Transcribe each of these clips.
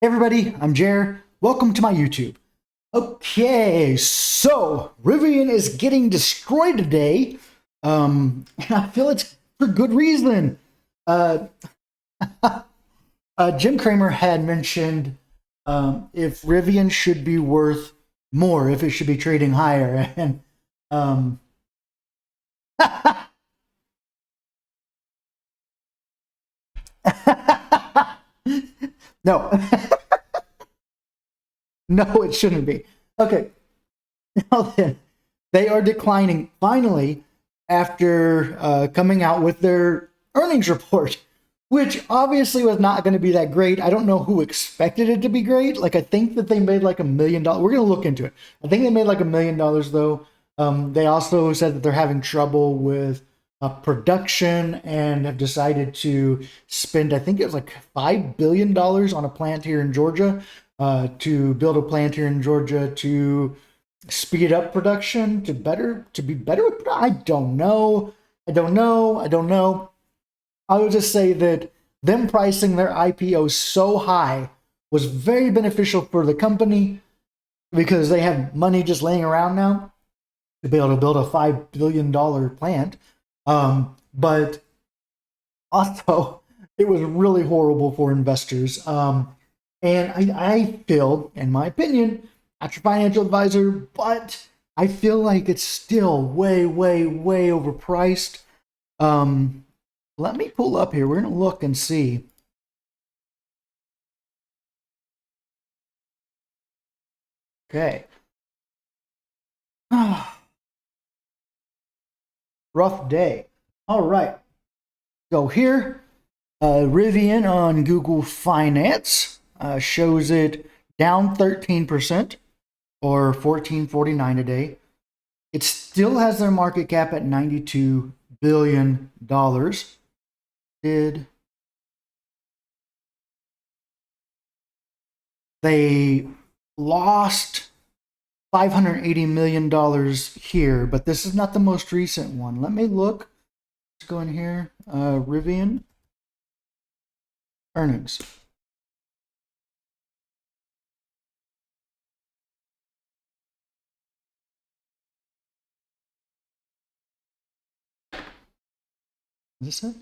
Hey everybody, I'm Jer. Welcome to my YouTube. Okay, so Rivian is getting destroyed today. And I feel it's for good reason. Uh, Jim Cramer had mentioned if Rivian should be worth more, if it should be trading higher, and um, no, no, it shouldn't be. Okay, now then, they are declining finally after coming out with their earnings report, which obviously was not going to be that great. I don't know who expected it to be great. Like, I think that they made like $1 million. We're going to look into it. I think they made like $1 million, though. They also said that they're having trouble with production and have decided to spend, I think it was like $5 billion on a plant here in Georgia, to build a plant here in Georgia to speed up production to be better with. I don't know. I don't know. I would just say that them pricing their IPO so high was very beneficial for the company because they have money just laying around now to be able to build a $5 billion plant. But also, it was really horrible for investors. And I feel, in my opinion, not your financial advisor, but I feel like it's still way overpriced. Um, Let me pull up here. We're going to look and see. Okay. Rough day. All right. So here, Rivian on Google Finance shows it down 13% or 14.49 a day. It still has their market cap at $92 billion. Did they lost $580 million here, but this is not the most recent one. Let me look. Let's go in here. Rivian earnings. Is this it?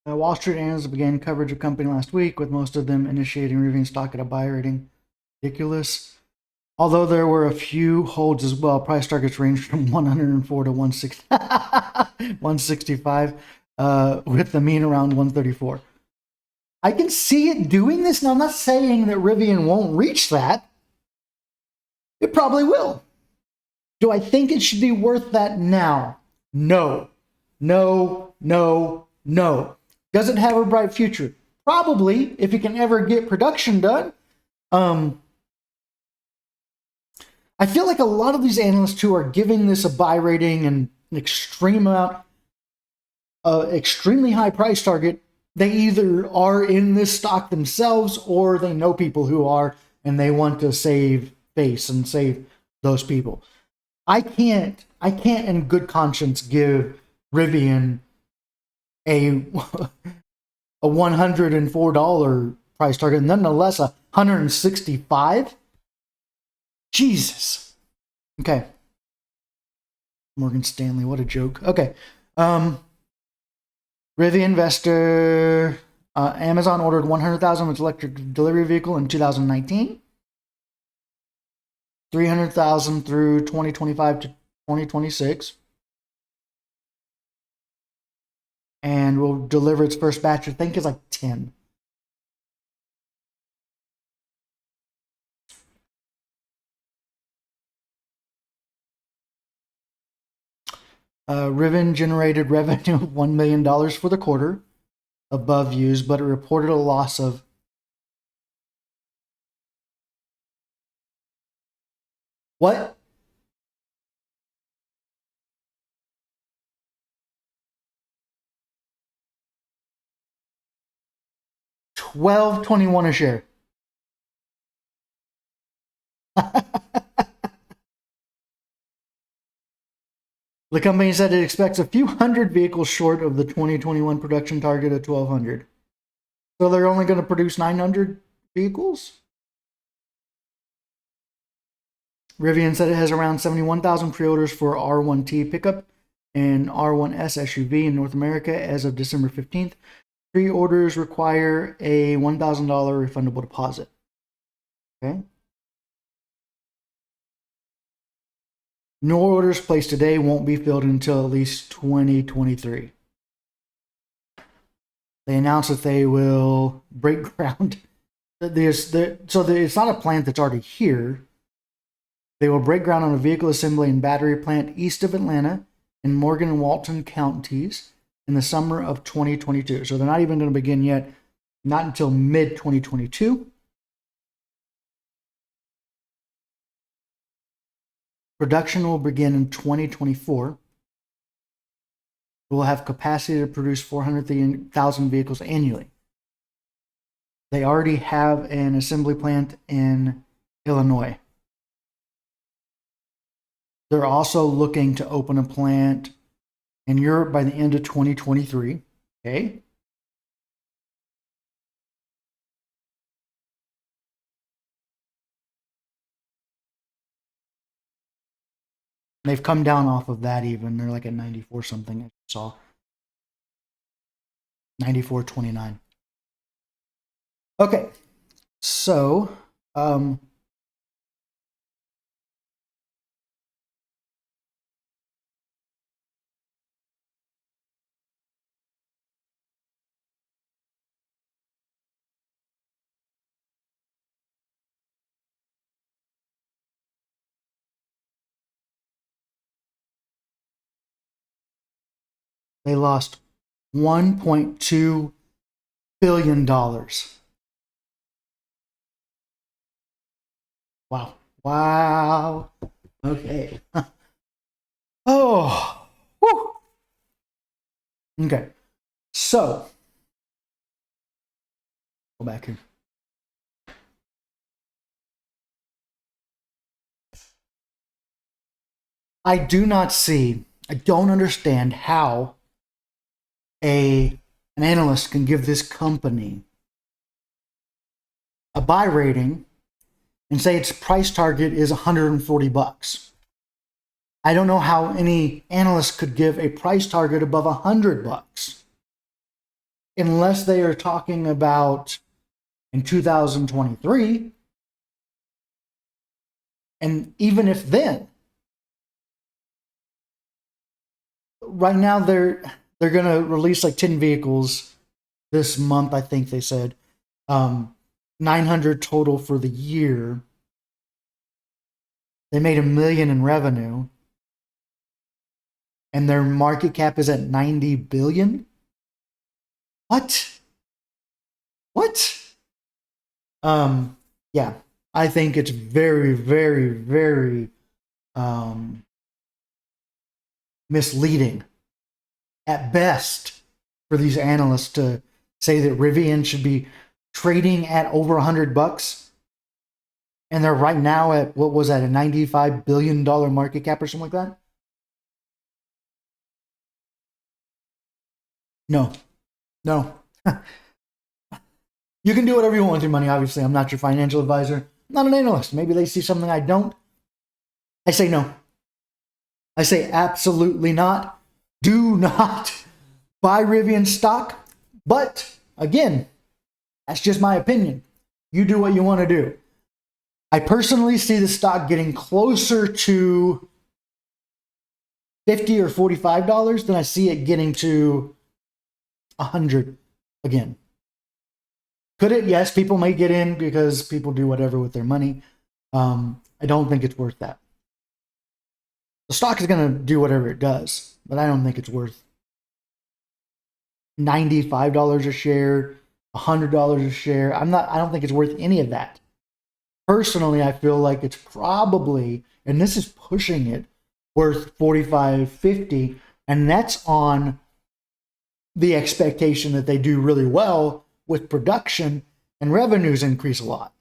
Wall Street analysts began coverage of company last week, with most of them initiating Rivian stock at a buy rating. Ridiculous. Although there were a few holds as well, price targets ranged from 104 to 160, 165, with the mean around 134. I can see it doing this. Now, I'm not saying that Rivian won't reach that. It probably will. Do I think it should be worth that now? No. No. Does it have a bright future? Probably, if it can ever get production done. Um, I feel like a lot of these analysts who are giving this a buy rating and an extreme amount, extremely high price target, they either are in this stock themselves or they know people who are and they want to save face and save those people. I can't in good conscience give Rivian a a $104 price target, nonetheless a 165. Jesus. Okay. Morgan Stanley, what a joke. Okay. Um, Rivian investor. Amazon ordered 100,000 of its electric delivery vehicle in 2019. 300,000 through 2025 to 2026. And will deliver its first batch, I think is like 10. Rivian generated revenue of $1 million for the quarter, above views, but it reported a loss of what? $12.21 a share. The company said it expects a few hundred vehicles short of the 2021 production target of 1,200. So they're only going to produce 900 vehicles? Rivian said it has around 71,000 pre-orders for R1T pickup and R1S SUV in North America as of December 15th. Pre-orders require a $1,000 refundable deposit. Okay. No orders placed today won't be filled until at least 2023. They announced that they will break ground. So it's not a plant that's already here. They will break ground on a vehicle assembly and battery plant east of Atlanta in Morgan and Walton counties in the summer of 2022. So they're not even going to begin yet, not until mid-2022. Production will begin in 2024. It will have capacity to produce 400,000 vehicles annually. They already have an assembly plant in Illinois. They're also looking to open a plant in Europe by the end of 2023. Okay. They've come down off of that even. They're like at 94 something, I saw. 94.29. Okay. So, they lost $1.2 billion. Wow. Wow. Okay. Oh. Whew. Okay. So, go back here. I don't understand how an analyst can give this company a buy rating and say its price target is $140. I don't know how any analyst could give a price target above $100 unless they are talking about in 2023. And even if then, right now they're going to release like 10 vehicles this month, I think they said. 900 total for the year. They made $1 million in revenue. And their market cap is at $90 billion. What? Yeah, I think it's very, very, very misleading at best for these analysts to say that Rivian should be trading at over $100, and they're right now at, what was that, a $95 billion market cap or something like that? No. You can do whatever you want with your money, obviously. I'm not your financial advisor. I'm not an analyst. Maybe they see something I don't. I say no. I say absolutely not. Do not buy Rivian stock. But, again, that's just my opinion. You do what you want to do. I personally see the stock getting closer to $50 or $45 than I see it getting to $100 again. Could it? Yes, people may get in because people do whatever with their money. I don't think it's worth that. The stock is going to do whatever it does, but I don't think it's worth $95 a share, $100 a share. I don't think it's worth any of that. Personally, I feel like it's probably, and this is pushing it, worth $45, $50, and that's on the expectation that they do really well with production and revenues increase a lot.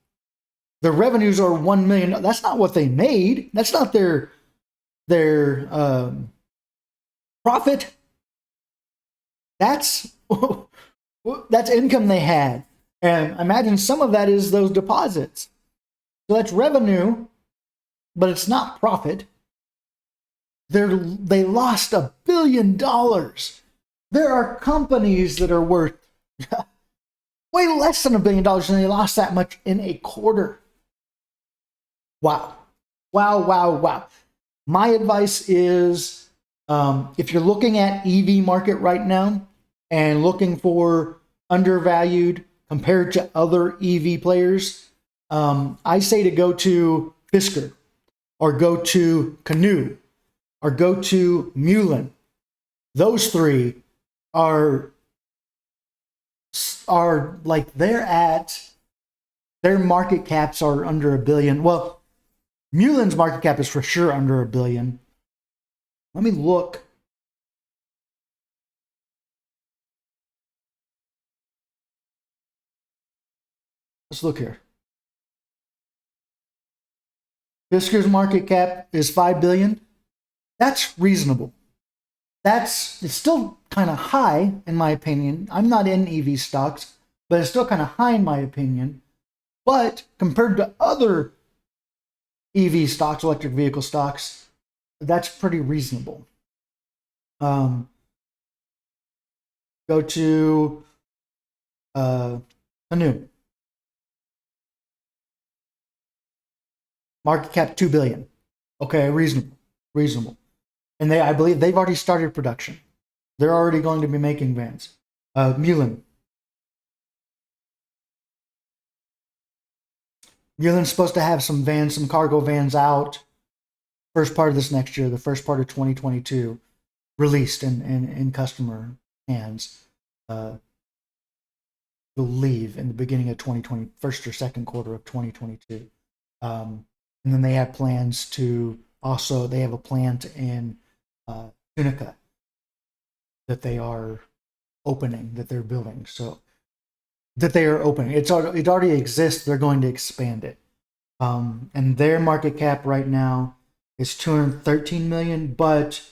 Their revenues are 1 million. That's not what they made. That's not their profit. That's that's income they had. And imagine some of that is those deposits. So that's revenue, but it's not profit. They lost $1 billion. There are companies that are worth way less than $1 billion, and they lost that much in a quarter. Wow. Wow, wow, wow. My advice is if you're looking at EV market right now and looking for undervalued compared to other EV players, I say to go to Fisker or go to Canoo or go to Mullen. Those three are like their market caps are under $1 billion. Well, Mullen's market cap is for sure under $1 billion. Let me look. Let's look here. Fisker's market cap is $5 billion. That's reasonable. It's still kind of high in my opinion. I'm not in EV stocks, but it's still kind of high in my opinion. But compared to other EV stocks, electric vehicle stocks, that's pretty reasonable. Go to Canoo. Market cap $2 billion. Okay, reasonable. And I believe they've already started production. They're already going to be making vans. Mullen's supposed to have some vans, some cargo vans out first part of this next year, the first part of 2022, released in customer hands. Believe in the beginning of 2020, first or second quarter of 2022. And then they have plans to they have a plant in Tunica that they are opening, that they're building. So that they are opening. It already exists. They're going to expand it. And their market cap right now is 213 million, but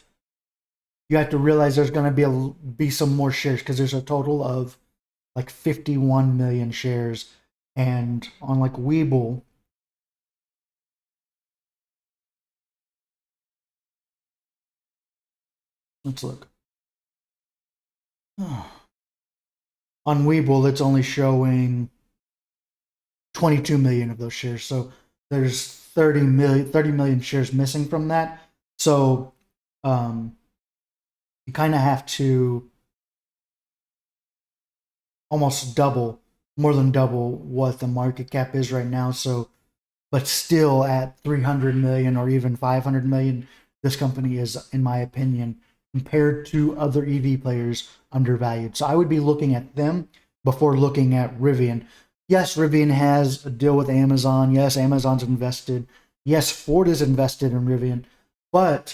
you have to realize there's going to be some more shares because there's a total of like 51 million shares. And on like Webull, let's look. On Webull, it's only showing 22 million of those shares. So there's 30 million shares missing from that. So you kind of have to almost more than double what the market cap is right now. So, but still at 300 million or even 500 million, this company is, in my opinion, compared to other EV players, undervalued. So I would be looking at them before looking at Rivian. Yes, Rivian has a deal with Amazon. Yes, Amazon's invested. Yes, Ford is invested in Rivian. But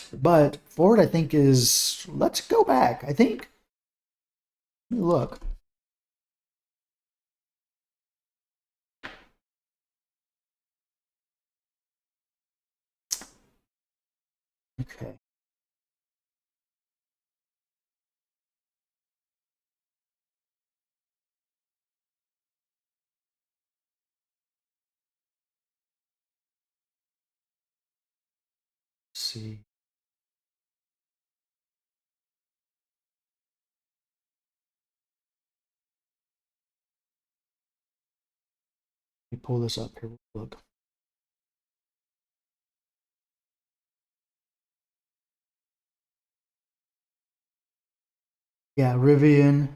Ford, I think, is, let's go back. I think, look. Okay. Let's see. Let me pull this up here. Look. Yeah, Rivian.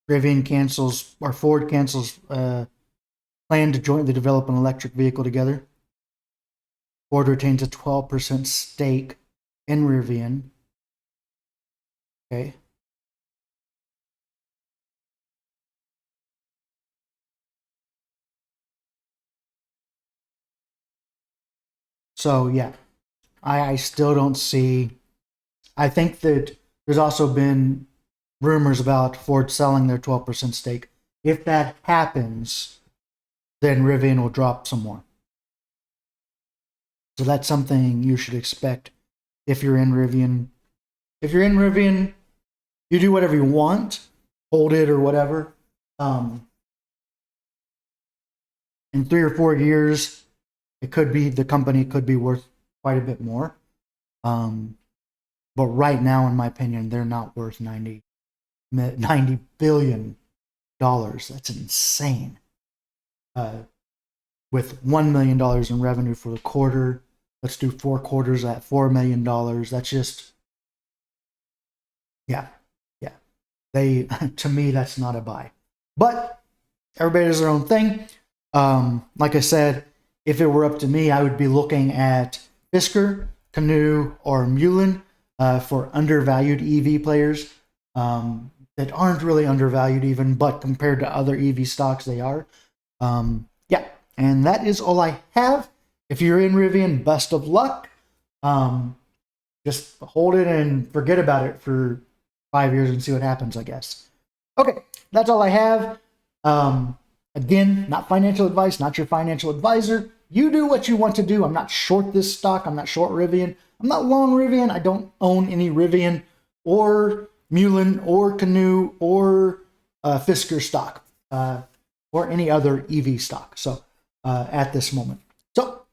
Ford cancels plan to jointly develop an electric vehicle together. Ford retains a 12% stake in Rivian. Okay. So yeah, I still don't see. I think that there's also been rumors about Ford selling their 12% stake. If that happens, then Rivian will drop some more. So that's something you should expect if you're in Rivian. If you're in Rivian, you do whatever you want, hold it or whatever. In 3 or 4 years, the company could be worth quite a bit more. But right now, in my opinion, they're not worth $90 billion. That's insane. With $1 million in revenue for the quarter, let's do 4 quarters at $4 million. That's just, yeah. To me, that's not a buy. But everybody does their own thing. Like I said, if it were up to me, I would be looking at Fisker, Canoo, or Mulin for undervalued EV players that aren't really undervalued even, but compared to other EV stocks, they are. Yeah, and that is all I have. If you're in Rivian, best of luck. Just hold it and forget about it for 5 years and see what happens, I guess. Okay, that's all I have. Again, not financial advice, not your financial advisor. You do what you want to do. I'm not short this stock. I'm not short Rivian. I'm not long Rivian. I don't own any Rivian or Mulin or Canoo or Fisker stock or any other EV stock. So at this moment. So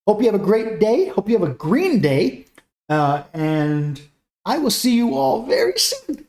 hope you have a great day. Hope you have a green day. And I will see you all very soon.